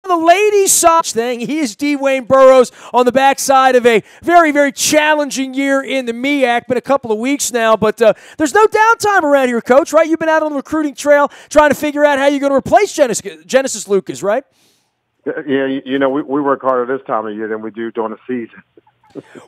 The ladies' side thing, he is DeWayne Burroughs on the backside of a very, very challenging year in the MEAC. Been a couple of weeks now, but there's no downtime around here, Coach, right? You've been out on the recruiting trail trying to figure out how you're going to replace Genesis Lucas, right? Yeah, we work harder this time of year than we do during the season.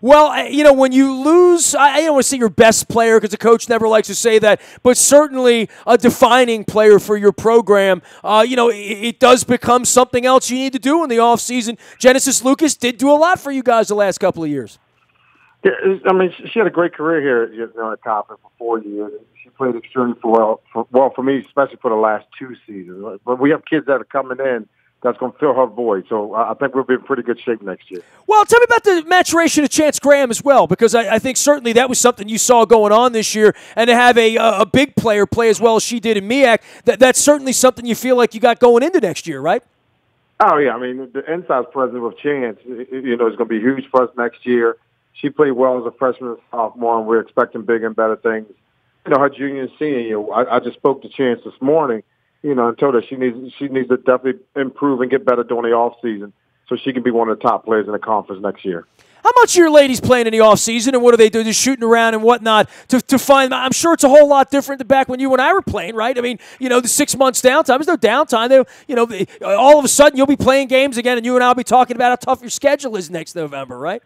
Well, when you lose, I don't want to say your best player because the coach never likes to say that, but certainly a defining player for your program, it does become something else you need to do in the offseason. Genesis Lucas did do a lot for you guys the last couple of years. Yeah, I mean, she had a great career here at Coppin for 4 years. She played extremely well for me, especially for the last 2 seasons. But we have kids that are coming in that's going to fill her void. So I think we'll be in pretty good shape next year. Well, tell me about the maturation of Chance Graham as well, because I think certainly that was something you saw going on this year, and to have a big player play as well as she did in MEAC, that's certainly something you feel like you got going into next year, right? Oh, yeah. I mean, the inside presence of Chance, is going to be huge for us next year. She played well as a freshman and sophomore, and we're expecting bigger and better things. Her junior and senior year, I just spoke to Chance this morning, and told her she needs to definitely improve and get better during the off season so she can be one of the top players in the conference next year. How much are your ladies playing in the off season, and what do they do? Just shooting around and whatnot to find? I'm sure it's a whole lot different than back when you and I were playing, right? I mean, the 6 months downtime. There's no downtime. All of a sudden you'll be playing games again, and you and I will be talking about how tough your schedule is next November, right?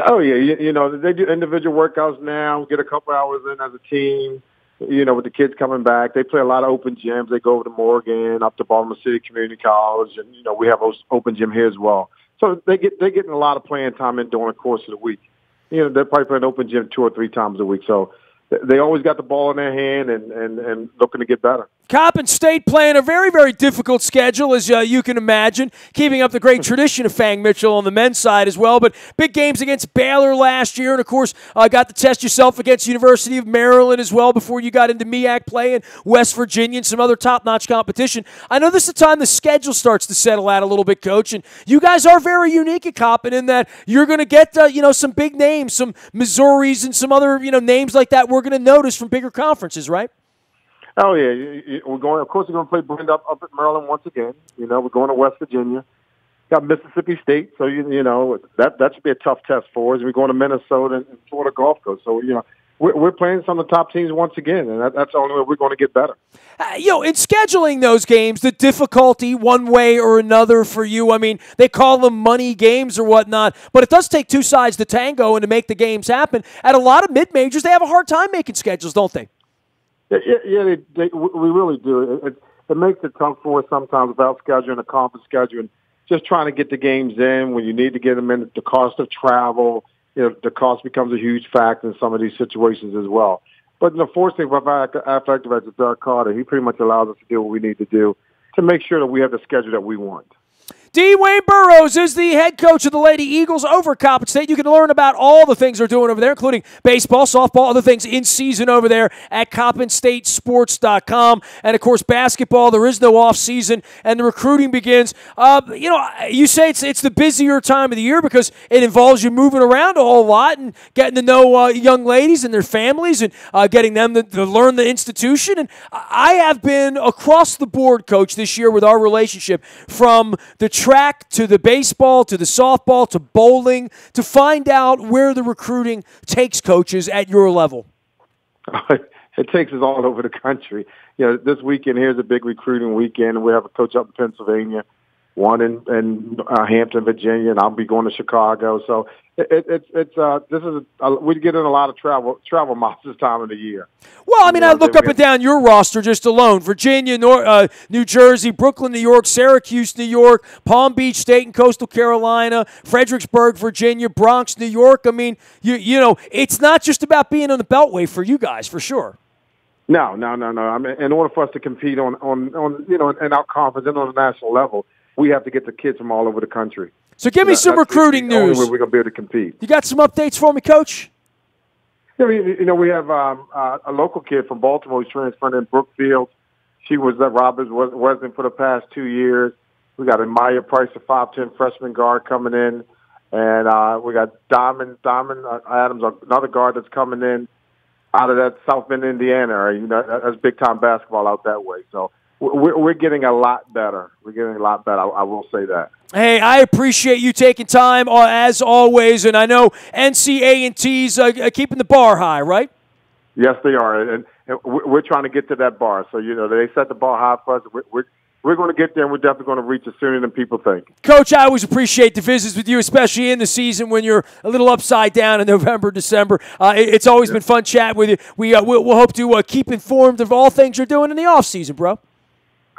Oh yeah, they do individual workouts now. Get a couple hours in as a team. With the kids coming back, they play a lot of open gyms. They go over to Morgan, up to Baltimore City Community College, and we have those open gym here as well. So they're getting a lot of playing time in during the course of the week. They're probably playing open gym 2 or 3 times a week. So they always got the ball in their hand and looking to get better. Coppin State playing a very, very difficult schedule, as you can imagine, keeping up the great tradition of Fang Mitchell on the men's side as well. But big games against Baylor last year, and, of course, got to test yourself against University of Maryland as well before you got into MEAC play and West Virginia and some other top-notch competition. I know this is the time the schedule starts to settle out a little bit, Coach, and you guys are very unique at Coppin in that you're going to get, some big names, some Missouris and some other, names like that we're going to notice from bigger conferences, right? Oh yeah, we're going. Of course, we're going to play Brenda up at Maryland once again. We're going to West Virginia. Got Mississippi State, so that should be a tough test for us. We're going to Minnesota and Florida Gulf Coast, so we're playing some of the top teams once again, and that's the only way we're going to get better. In scheduling those games, the difficulty one way or another for you. I mean, they call them money games or whatnot, but it does take two sides to tango and to make the games happen. At a lot of mid majors, they have a hard time making schedules, don't they? Yeah, we really do. It makes it tough for us sometimes without scheduling, a conference schedule, and just trying to get the games in when you need to get them in. The cost of travel, the cost becomes a huge factor in some of these situations as well. But fortunately, with our athletic director, Doug Carter, he pretty much allows us to do what we need to do to make sure that we have the schedule that we want. DeWayne Burroughs is the head coach of the Lady Eagles over at Coppin State. You can learn about all the things they're doing over there, including baseball, softball, other things in season over there at CoppinStateSports.com. And, of course, basketball, there is no off-season, and the recruiting begins. You say it's the busier time of the year because it involves you moving around a whole lot and getting to know young ladies and their families and getting them to learn the institution. And I have been across the board, Coach, this year with our relationship from the track to the baseball to the softball to bowling to find out where the recruiting takes coaches at your level. It takes us all over the country. This weekend here's a big recruiting weekend. We have a coach up in Pennsylvania, one in Hampton, Virginia, and I'll be going to Chicago. So we get in a lot of travel miles this time of the year. Well, I mean, I look up and down your roster just alone: Virginia, New Jersey, Brooklyn, New York, Syracuse, New York, Palm Beach State and Coastal Carolina, Fredericksburg, Virginia, Bronx, New York. I mean, it's not just about being on the Beltway for you guys, for sure. No. I mean, in order for us to compete on in our conference and on the national level, we have to get the kids from all over the country. So give me some recruiting news. Only way we're going to be able to compete. You got some updates for me, Coach? Yeah, we have a local kid from Baltimore who's transferring in Brookfield. She was at Roberts Wesleyan for the past 2 years. We got a Maya Price, a 5'10" freshman guard coming in. And we got Diamond Adams, another guard that's coming in out of that South Bend, Indiana area. That's big-time basketball out that way. So we're getting a lot better. We're getting a lot better. I will say that. Hey, I appreciate you taking time as always, and I know NCA&T's keeping the bar high, right? Yes, they are, and we're trying to get to that bar. So they set the bar high for us. We're going to get there, and we're definitely going to reach it sooner than people think. Coach, I always appreciate the visits with you, especially in the season when you're a little upside down in November, December. It's always been fun chatting with you. We'll hope to keep informed of all things you're doing in the offseason, bro.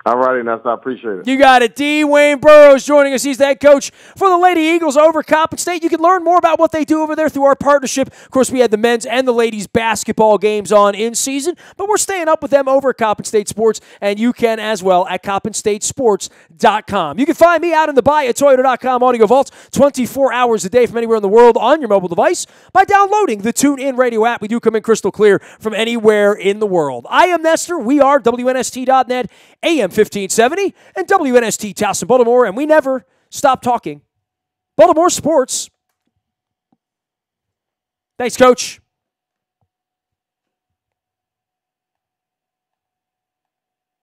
All righty, Nestor. I appreciate it. You got it. DeWayne Burroughs joining us. He's the head coach for the Lady Eagles over Coppin State. You can learn more about what they do over there through our partnership. Of course, we had the men's and the ladies basketball games on in season, but we're staying up with them over at Coppin State Sports, and you can as well at CoppinStateSports.com. You can find me out in the Buy at Toyota.com audio vaults 24 hours a day from anywhere in the world on your mobile device by downloading the TuneIn Radio app. We do come in crystal clear from anywhere in the world. I am Nestor. We are WNST.net, AM 1570 and WNST Towson, Baltimore, and we never stop talking Baltimore sports. Thanks, Coach.